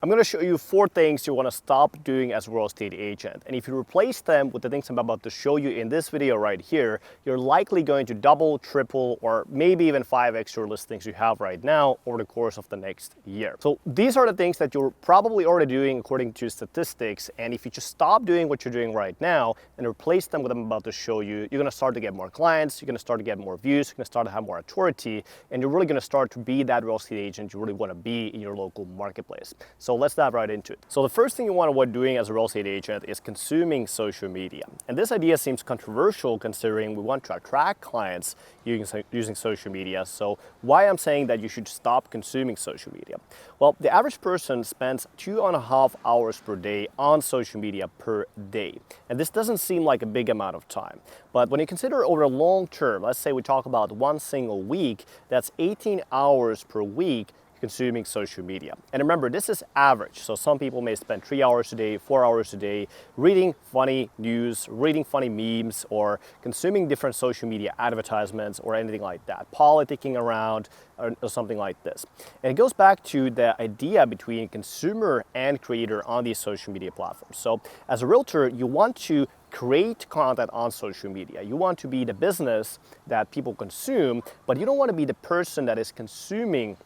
I'm going to show you 4 things you want to stop doing as a real estate agent. And if you replace them with the things I'm about to show you in this video right here, you're likely going to double, triple, or maybe even 5x your listings you have right now over the course of the next year. So these are the things that you're probably already doing according to statistics. And if you just stop doing what you're doing right now and replace them with what I'm about to show you, you're going to start to get more clients, you're going to start to get more views, you're going to start to have more authority, and you're really going to start to be that real estate agent you really want to be in your local marketplace. So let's dive right into it. So the first thing you want to avoid doing as a real estate agent is consuming social media. And this idea seems controversial considering we want to attract clients using social media. So why I'm saying that you should stop consuming social media? Well, the average person spends 2.5 hours per day on social media per day. And this doesn't seem like a big amount of time. But when you consider over a long term, let's say we talk about one single week, that's 18 hours per week consuming social media. And remember, this is average. So some people may spend 3 hours a day, 4 hours a day reading funny news, reading funny memes, or consuming different social media advertisements or anything like that, politicking around or something like this. And it goes back to the idea between consumer and creator on these social media platforms. So as a realtor, you want to create content on social media. You want to be the business that people consume, but you don't want to be the person that is consuming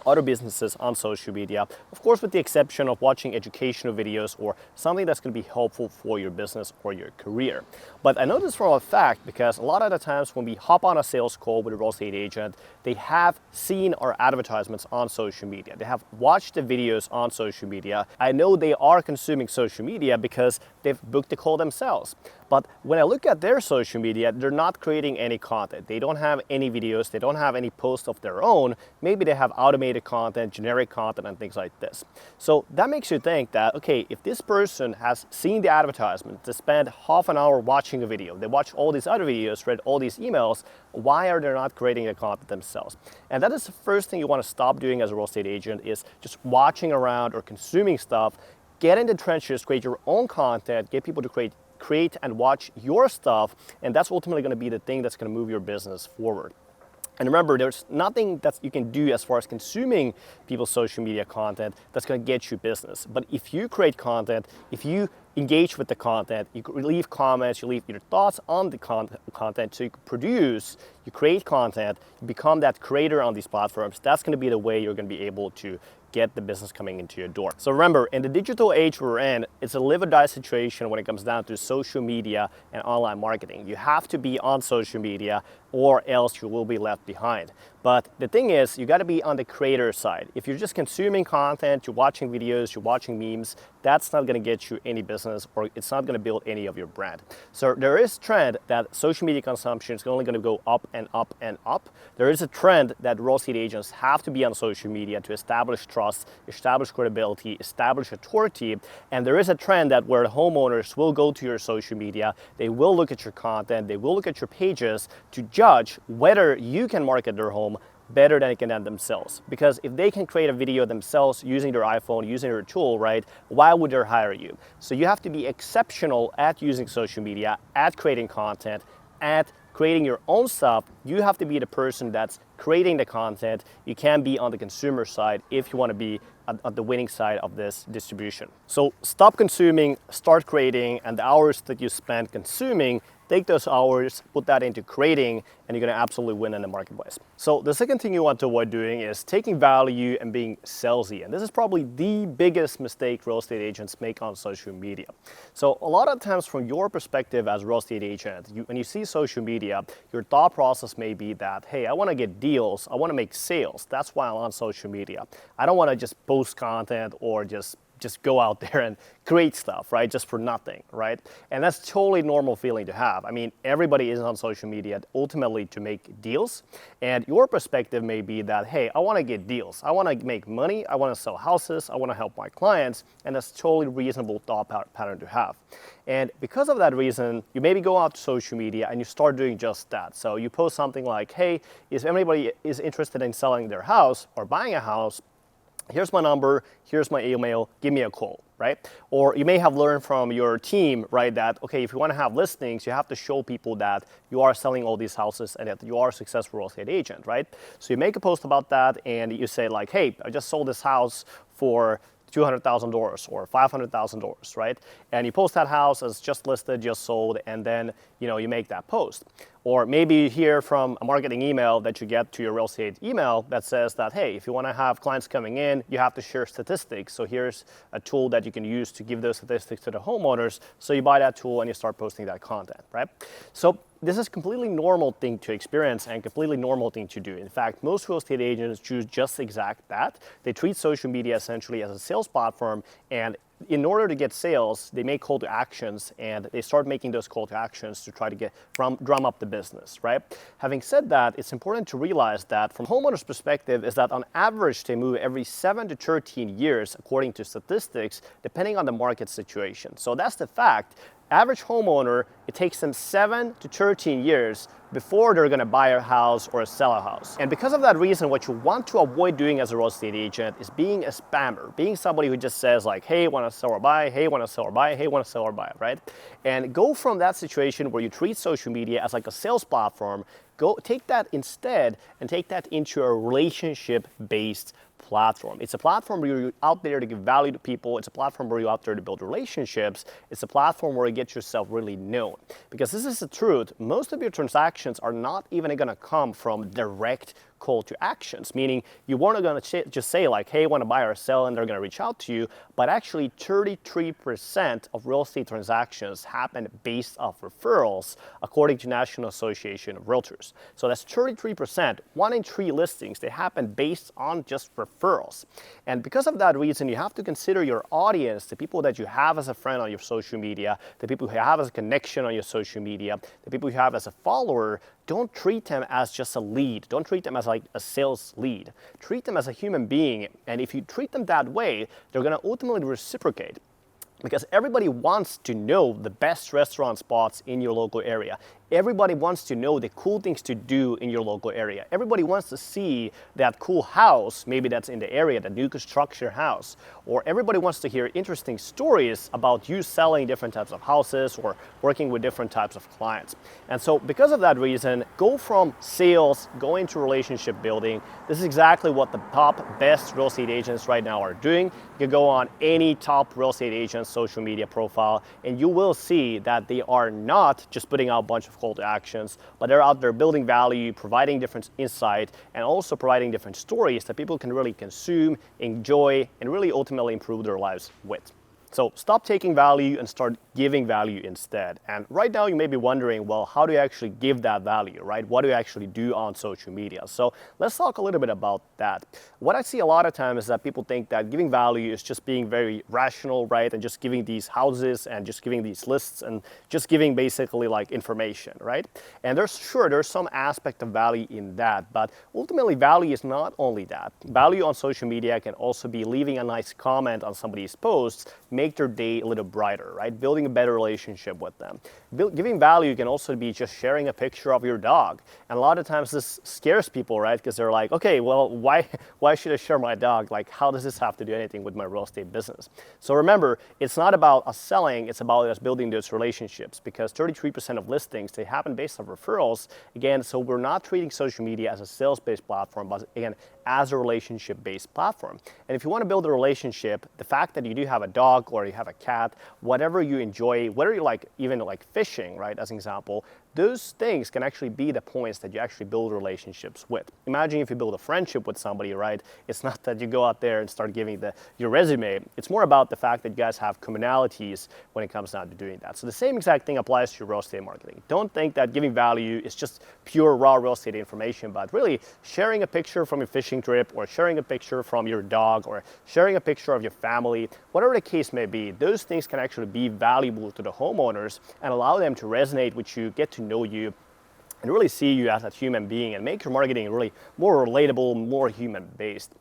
other businesses on social media, of course with the exception of watching educational videos or something that's going to be helpful for your business or your career. But I know this for a fact because a lot of the times when we hop on a sales call with a real estate agent, they have seen our advertisements on social media. They have watched the videos on social media. I know they are consuming social media because they've booked the call themselves. But when I look at their social media, they're not creating any content. They don't have any videos. They don't have any posts of their own. Maybe they have automated content, generic content, and things like this. So that makes you think that, okay, if this person has seen the advertisement, they spend half an hour watching a video, they watch all these other videos, read all these emails, why are they not creating the content themselves? And that is the first thing you want to stop doing as a real estate agent is just watching around or consuming stuff. Get in the trenches, create your own content, get people to create and watch your stuff, and that's ultimately going to be the thing that's going to move your business forward. And remember, there's nothing that you can do as far as consuming people's social media content that's going to get you business. But if you create content, if you engage with the content, you leave comments, you leave your thoughts on the content, so you produce, you create content, you become that creator on these platforms, that's going to be the way you're going to be able to get the business coming into your door. So remember, in the digital age we're in, it's a live or die situation when it comes down to social media and online marketing. You have to be on social media or else you will be left behind. But the thing is, you got to be on the creator side. If you're just consuming content, you're watching videos, you're watching memes, that's not going to get you any business or it's not going to build any of your brand. So there is a trend that social media consumption is only going to go up and up and up. There is a trend that real estate agents have to be on social media to establish trust, establish credibility, establish authority. And there is a trend that where homeowners will go to your social media, they will look at your content, they will look at your pages to judge whether you can market their home better than they can themselves. Because if they can create a video themselves using their iPhone, using their tool, right, why would they hire you? So you have to be exceptional at using social media, at creating content, at creating your own stuff. You have to be the person that's creating the content. You can be on the consumer side if you want to be at the winning side of this distribution. So stop consuming, start creating, and the hours that you spend consuming, take those hours, put that into creating, and you're going to absolutely win in the marketplace. So the second thing you want to avoid doing is taking value and being salesy. And this is probably the biggest mistake real estate agents make on social media. So a lot of times from your perspective as a real estate agent, when you see social media, your thought process may be that, hey, I want to get deals, I want to make sales. That's why I'm on social media. I don't want to just post content or just go out there and create stuff, right? Just for nothing, right? And that's totally normal feeling to have. I mean, everybody is on social media ultimately to make deals. And your perspective may be that, hey, I want to get deals. I want to make money. I want to sell houses. I want to help my clients. And that's totally reasonable thought pattern to have. And because of that reason, you maybe go out to social media and you start doing just that. So you post something like, hey, if anybody is interested in selling their house or buying a house, here's my number, here's my email, give me a call, right? Or you may have learned from your team, right, that, okay, if you want to have listings, you have to show people that you are selling all these houses and that you are a successful real estate agent, right? So you make a post about that and you say like, hey, I just sold this house for $200,000 or $500,000, right? And you post that house as just listed, just sold, and then you make that post. Or maybe you hear from a marketing email that you get to your real estate email that says that, hey, if you want to have clients coming in, you have to share statistics. So here's a tool that you can use to give those statistics to the homeowners. So you buy that tool and you start posting that content, right? So this is a completely normal thing to experience and completely normal thing to do. In fact, most real estate agents choose just exact that. They treat social media essentially as a sales platform, and in order to get sales, they make call to actions and they start making those call to actions to try to drum up the business, right? Having said that, it's important to realize that from homeowners' perspective is that on average, they move every 7 to 13 years, according to statistics, depending on the market situation. So that's the fact. Average homeowner, it takes them 7 to 13 years before they're gonna buy a house or sell a house. And because of that reason, what you want to avoid doing as a real estate agent is being a spammer, being somebody who just says like, hey, wanna sell or buy, hey, wanna sell or buy, hey, wanna sell or buy, right? And go from that situation where you treat social media as like a sales platform, take that instead and take that into a relationship-based platform. It's a platform where you're out there to give value to people. It's a platform where you're out there to build relationships. It's a platform where you get yourself really known. Because this is the truth, most of your transactions are not even gonna come from direct call to actions, meaning you weren't going to just say like, hey, I want to buy or sell, and they're going to reach out to you, but actually 33% of real estate transactions happen based off referrals, according to National Association of Realtors. So that's 33%, 1 in 3 listings, they happen based on just referrals. And because of that reason, you have to consider your audience, the people that you have as a friend on your social media, the people who have as a connection on your social media, the people you have as a follower. Don't treat them as just a lead. Don't treat them as like a sales lead. Treat them as a human being. And if you treat them that way, they're going to ultimately reciprocate. Because everybody wants to know the best restaurant spots in your local area. Everybody wants to know the cool things to do in your local area. Everybody wants to see that cool house, maybe that's in the area, the new construction house. Or everybody wants to hear interesting stories about you selling different types of houses or working with different types of clients. And so because of that reason, go from sales, go into relationship building. This is exactly what the top best real estate agents right now are doing. You can go on any top real estate agent's social media profile and you will see that they are not just putting out a bunch of call to actions, but they're out there building value, providing different insight, and also providing different stories that people can really consume, enjoy, and really ultimately improve their lives with. So stop taking value and start giving value instead. And right now you may be wondering, well, how do you actually give that value, right? What do you actually do on social media? So let's talk a little bit about that. What I see a lot of times is that people think that giving value is just being very rational, right? And just giving these houses and just giving these lists and just giving basically like information, right? And there's some aspect of value in that, but ultimately value is not only that. Value on social media can also be leaving a nice comment on somebody's posts, make their day a little brighter, right? Building a better relationship with them. Giving value can also be just sharing a picture of your dog. And a lot of times this scares people, right? Because they're like, okay, well, why should I share my dog? Like, how does this have to do anything with my real estate business? So remember, it's not about us selling, it's about us building those relationships, because 33% of listings, they happen based on referrals. Again, so we're not treating social media as a sales-based platform, but again, as a relationship-based platform. And if you want to build a relationship, the fact that you do have a dog or you have a cat, whatever you enjoy, whether you like even like fishing, right, as an example, those things can actually be the points that you actually build relationships with. Imagine if you build a friendship with somebody, right? It's not that you go out there and start giving your resume. It's more about the fact that you guys have commonalities when it comes down to doing that. So the same exact thing applies to your real estate marketing. Don't think that giving value is just pure raw real estate information, but really sharing a picture from your fishing trip or sharing a picture from your dog or sharing a picture of your family, whatever the case may be, those things can actually be valuable to the homeowners and allow them to resonate with you, get to know you, and really see you as a human being and make your marketing really more relatable, more human-based.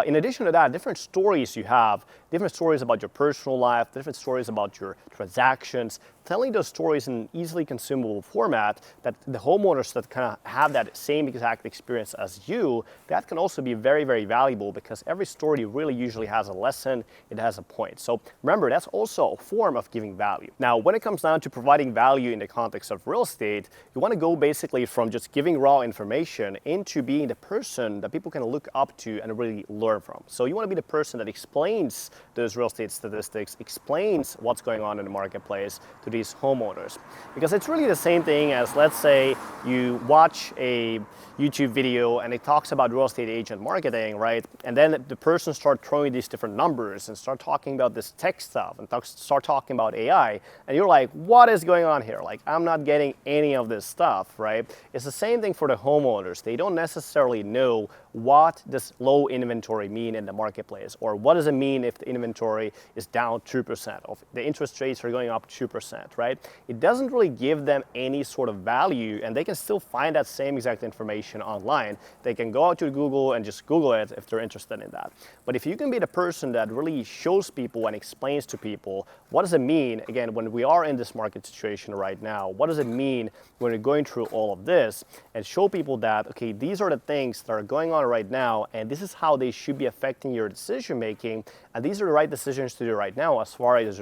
In addition to that, different stories you have, different stories about your personal life, different stories about your transactions, telling those stories in an easily consumable format that the homeowners that kind of have that same exact experience as you, that can also be very, very valuable, because every story really usually has a lesson, it has a point. So remember, that's also a form of giving value. Now, when it comes down to providing value in the context of real estate, you want to go basically basically from just giving raw information into being the person that people can look up to and really learn from. So you want to be the person that explains those real estate statistics, explains what's going on in the marketplace to these homeowners. Because it's really the same thing as, let's say you watch a YouTube video and it talks about real estate agent marketing, right? And then the person starts throwing these different numbers and start talking about this tech stuff and start talking about AI. And you're like, what is going on here? Like, I'm not getting any of this stuff, right? It's the same thing for the homeowners. They don't necessarily know what does low inventory mean in the marketplace, or what does it mean if the inventory is down 2%, or the interest rates are going up 2%, right? It doesn't really give them any sort of value, and they can still find that same exact information online. They can go out to Google and just Google it if they're interested in that. But if you can be the person that really shows people and explains to people, what does it mean, again, when we are in this market situation right now, what does it mean when we're going through all of this, and show people that, okay, these are the things that are going on right now, and this is how they should be affecting your decision making, and these are the right decisions to do right now as far as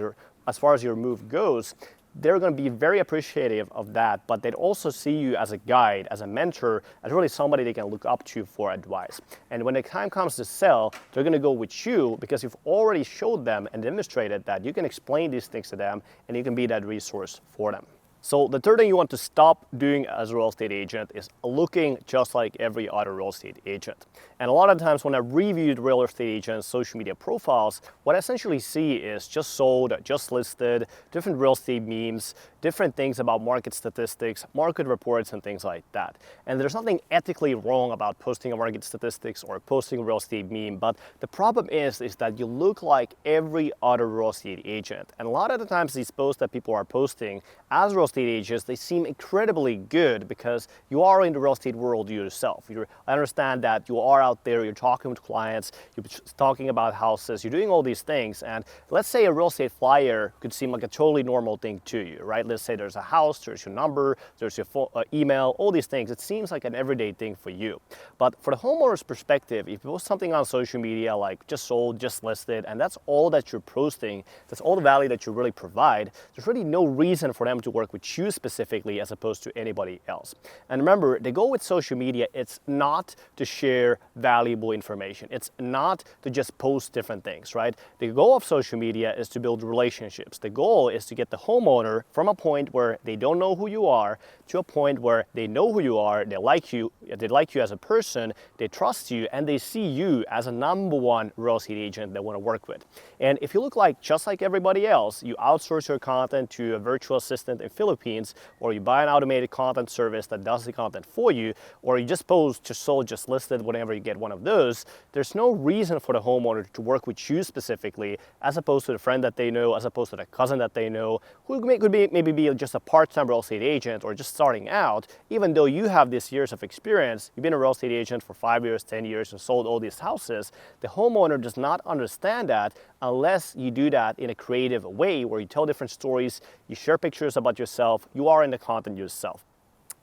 your move goes. They're going to be very appreciative of that, but they'd also see you as a guide, as a mentor, as really somebody they can look up to for advice. And when the time comes to sell, they're going to go with you because you've already showed them and demonstrated that you can explain these things to them and you can be that resource for them. So the third thing you want to stop doing as a real estate agent is looking just like every other real estate agent. And a lot of times when I reviewed real estate agents' social media profiles, what I essentially see is just sold, just listed, different real estate memes, different things about market statistics, market reports, and things like that. And there's nothing ethically wrong about posting a market statistics or posting a real estate meme, but the problem is that you look like every other real estate agent. And a lot of the times these posts that people are posting as real estate agents, they seem incredibly good because you are in the real estate world yourself. I understand that you are out there, you're talking with clients, you're talking about houses, you're doing all these things. And let's say a real estate flyer could seem like a totally normal thing to you, right? Let's say there's a house, there's your number, there's your email, all these things. It seems like an everyday thing for you. But for the homeowner's perspective, if you post something on social media like just sold, just listed, and that's all that you're posting, that's all the value that you really provide, there's really no reason for them to work with you specifically as opposed to anybody else. And remember, the goal with social media, it's not to share valuable information. It's not to just post different things, right? The goal of social media is to build relationships. The goal is to get the homeowner from a point where they don't know who you are to a point where they know who you are, they like you as a person, they trust you, and they see you as a number one real estate agent they want to work with. And if you look like just like everybody else, you outsource your content to a virtual assistant in Philippines, or you buy an automated content service that does the content for you, or you just post just sold, just listed, whenever you get one of those, there's no reason for the homeowner to work with you specifically as opposed to the friend that they know, as opposed to the cousin that they know, who could maybe be just a part-time real estate agent or just starting out. Even though you have these years of experience, you've been a real estate agent for 5 years, 10 years, and sold all these houses, the homeowner does not understand that unless you do that in a creative way where you tell different stories, you share pictures about yourself, you are in the content yourself.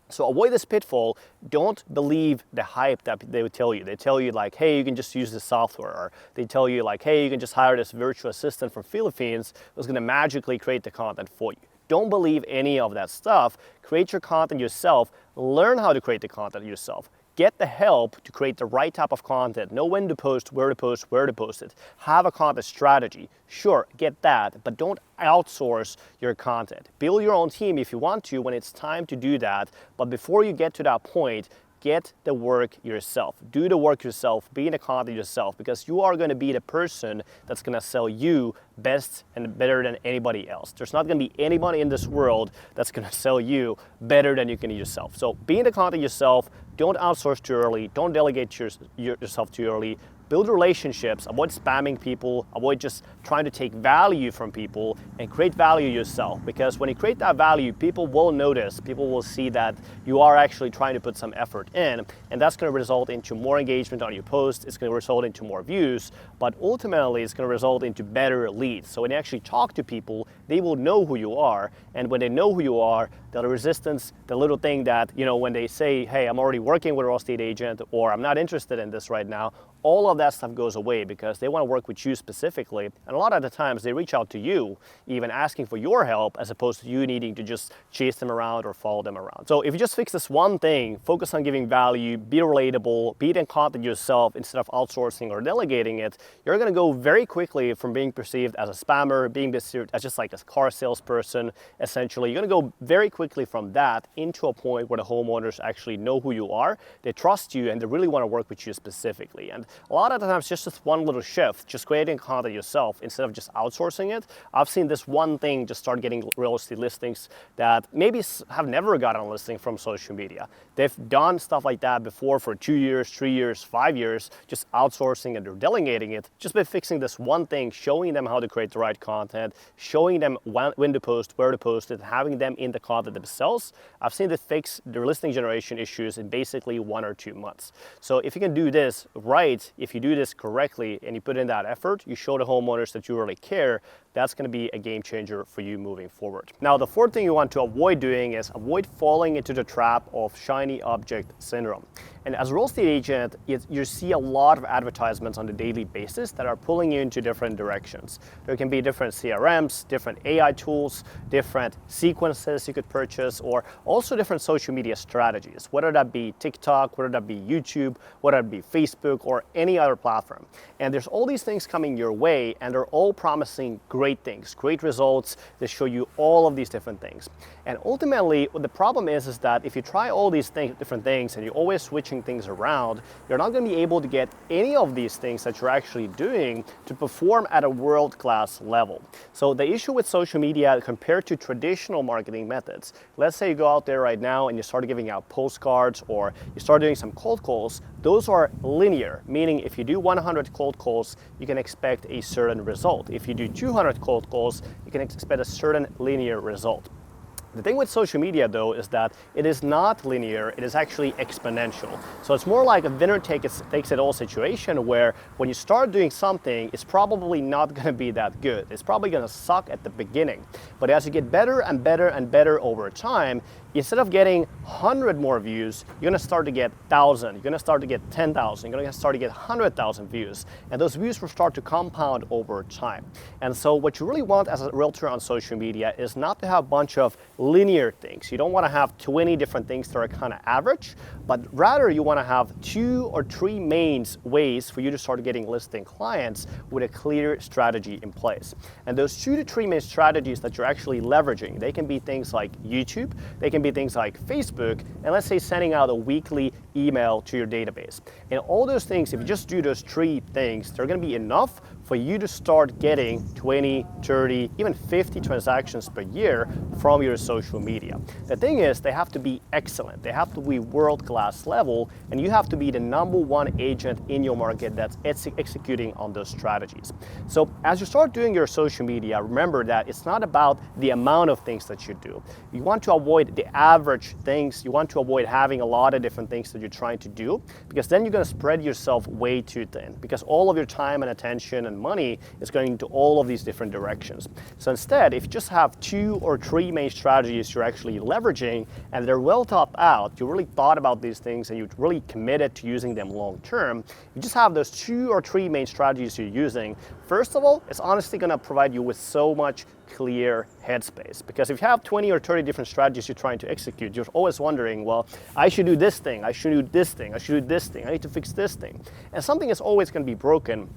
So avoid this pitfall. Don't believe the hype that they would tell you. They tell you like, hey, you can just use this software. Or they tell you like, hey, you can just hire this virtual assistant from Philippines who's going to magically create the content for you. Don't believe any of that stuff. Create your content yourself. Learn how to create the content yourself. Get the help to create the right type of content. Know when to post, where to post, where to post it. Have a content strategy. Sure, get that, but don't outsource your content. Build your own team if you want to when it's time to do that. But before you get to that point, get the work yourself. Do the work yourself. Be in the content yourself, because you are going to be the person that's going to sell you best and better than anybody else. There's not going to be anybody in this world that's going to sell you better than you can yourself. So be in the content yourself. Don't outsource too early. Don't delegate yourself too early. Build relationships, avoid spamming people, avoid just trying to take value from people, and create value yourself. Because when you create that value, people will notice, people will see that you are actually trying to put some effort in, and that's going to result into more engagement on your post. It's going to result into more views, but ultimately it's going to result into better leads. So when you actually talk to people, they will know who you are, and when they know who you are, the resistance, the little thing that, when they say, hey, I'm already working with a real estate agent, or I'm not interested in this right now, all of that stuff goes away because they want to work with you specifically. And a lot of the times they reach out to you, even asking for your help, as opposed to you needing to just chase them around or follow them around. So if you just fix this one thing, focus on giving value, be relatable, be in content yourself instead of outsourcing or delegating it, you're going to go very quickly from being perceived as a spammer, being perceived as just like a car salesperson. Essentially, you're going to go very quickly from that into a point where the homeowners actually know who you are, they trust you, and they really want to work with you specifically. And a lot of the times, just this one little shift, just creating content yourself instead of just outsourcing it, I've seen this one thing just start getting real estate listings that maybe have never gotten a listing from social media. They've done stuff like that before for 2 years, 3 years, 5 years, just outsourcing and they're delegating it. Just by fixing this one thing, showing them how to create the right content, showing them when to post, where to post it, having them in the content themselves, I've seen that fix their listing generation issues in basically 1 or 2 months. So if you can do this right, if you do this correctly and you put in that effort, you show the homeowners that you really care, that's going to be a game changer for you moving forward. Now, the fourth thing you want to avoid doing is avoid falling into the trap of shiny object syndrome. And as a real estate agent, you see a lot of advertisements on a daily basis that are pulling you into different directions. There can be different CRMs, different AI tools, different sequences you could purchase, or also different social media strategies, whether that be TikTok, whether that be YouTube, whether that be Facebook, or any other platform. And there's all these things coming your way, and they're all promising great things, great results. They show you all of these different things. And ultimately, what the problem is that if you try all these different things and you're always switching things around, you're not going to be able to get any of these things that you're actually doing to perform at a world-class level. So the issue with social media compared to traditional marketing methods, let's say you go out there right now and you start giving out postcards or you start doing some cold calls, those are linear, meaning if you do 100 cold calls, you can expect a certain result. If you do 200 cold calls, you can expect a certain linear result. The thing with social media though is that it is not linear, it is actually exponential. So it's more like a winner takes it all situation where when you start doing something, it's probably not going to be that good. It's probably going to suck at the beginning. But as you get better and better and better over time, instead of getting 100 more views, you're going to start to get 1,000, you're going to start to get 10,000, you're going to start to get 100,000 views. And those views will start to compound over time. And so what you really want as a realtor on social media is not to have a bunch of linear things. You don't want to have 20 different things that are kind of average, but rather you want to have 2 or 3 main ways for you to start getting listing clients with a clear strategy in place. And those 2 to 3 main strategies that you're actually leveraging, they can be things like YouTube, they can be things like Facebook, and let's say sending out a weekly email to your database. And all those things, if you just do those 3 things, they're going to be enough for you to start getting 20, 30, even 50 transactions per year from your social media. The thing is, they have to be excellent. They have to be world-class level, and you have to be the #1 agent in your market that's executing on those strategies. So as you start doing your social media, remember that it's not about the amount of things that you do. You want to avoid the average things. You want to avoid having a lot of different things that you're trying to do, because then you're going to spread yourself way too thin, because all of your time and attention and money is going into all of these different directions. So instead, if you just have 2 or 3 main strategies you're actually leveraging and they're well thought out, you really thought about these things and you really committed to using them long term, you just have those 2 or 3 main strategies you're using. First of all, it's honestly going to provide you with so much clear headspace, because if you have 20 or 30 different strategies you're trying to execute, you're always wondering, well, I should do this thing, I should do this thing, I should do this thing, I need to fix this thing. And something is always going to be broken,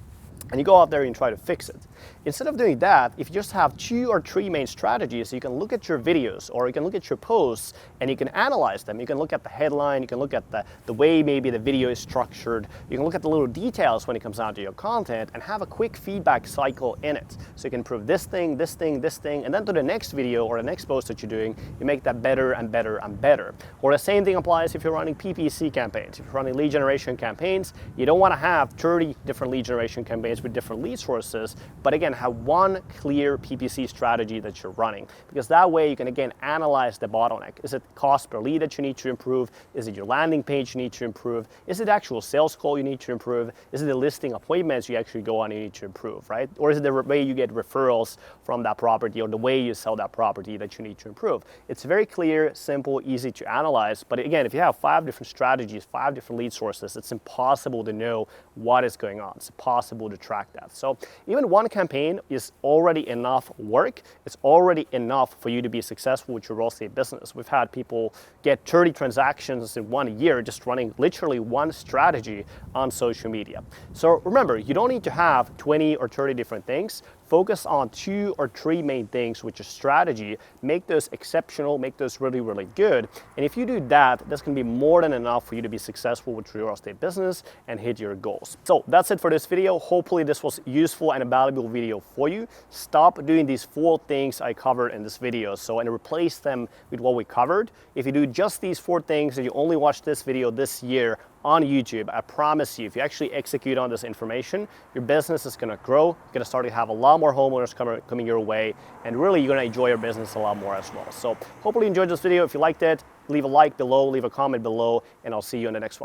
and you go out there and try to fix it. Instead of doing that, if you just have 2 or 3 main strategies, you can look at your videos or you can look at your posts and you can analyze them. You can look at the headline, you can look at the way maybe the video is structured, you can look at the little details when it comes down to your content and have a quick feedback cycle in it. So you can improve this thing, this thing, this thing, and then to the next video or the next post that you're doing, you make that better and better and better. Or the same thing applies if you're running PPC campaigns. If you're running lead generation campaigns, you don't want to have 30 different lead generation campaigns with different lead sources, but again, have one clear PPC strategy that you're running. Because that way you can again analyze the bottleneck. Is it cost per lead that you need to improve? Is it your landing page you need to improve? Is it actual sales call you need to improve? Is it the listing appointments you actually go on you need to improve, right? Or is it the way you get referrals from that property or the way you sell that property that you need to improve? It's very clear, simple, easy to analyze. But again, if you have 5 different strategies, 5 different lead sources, it's impossible to know what is going on. It's impossible to track that. So even one campaign is already enough work. It's already enough for you to be successful with your real estate business. We've had people get 30 transactions in 1 year just running literally one strategy on social media. So remember, you don't need to have 20 or 30 different things. Focus on 2 or 3 main things with your strategy. Make those exceptional, make those really, really good. And if you do that, that's gonna be more than enough for you to be successful with your real estate business and hit your goals. So that's it for this video. Hopefully this was useful and a valuable video for you. Stop doing these 4 things I covered in this video. And replace them with what we covered. If you do just these 4 things and you only watch this video this year on YouTube, I promise you, if you actually execute on this information, your business is gonna grow. You're gonna start to have a lot more homeowners coming your way, and really you're gonna enjoy your business a lot more as well. So hopefully you enjoyed this video. If you liked it, leave a like below, leave a comment below, and I'll see you in the next one.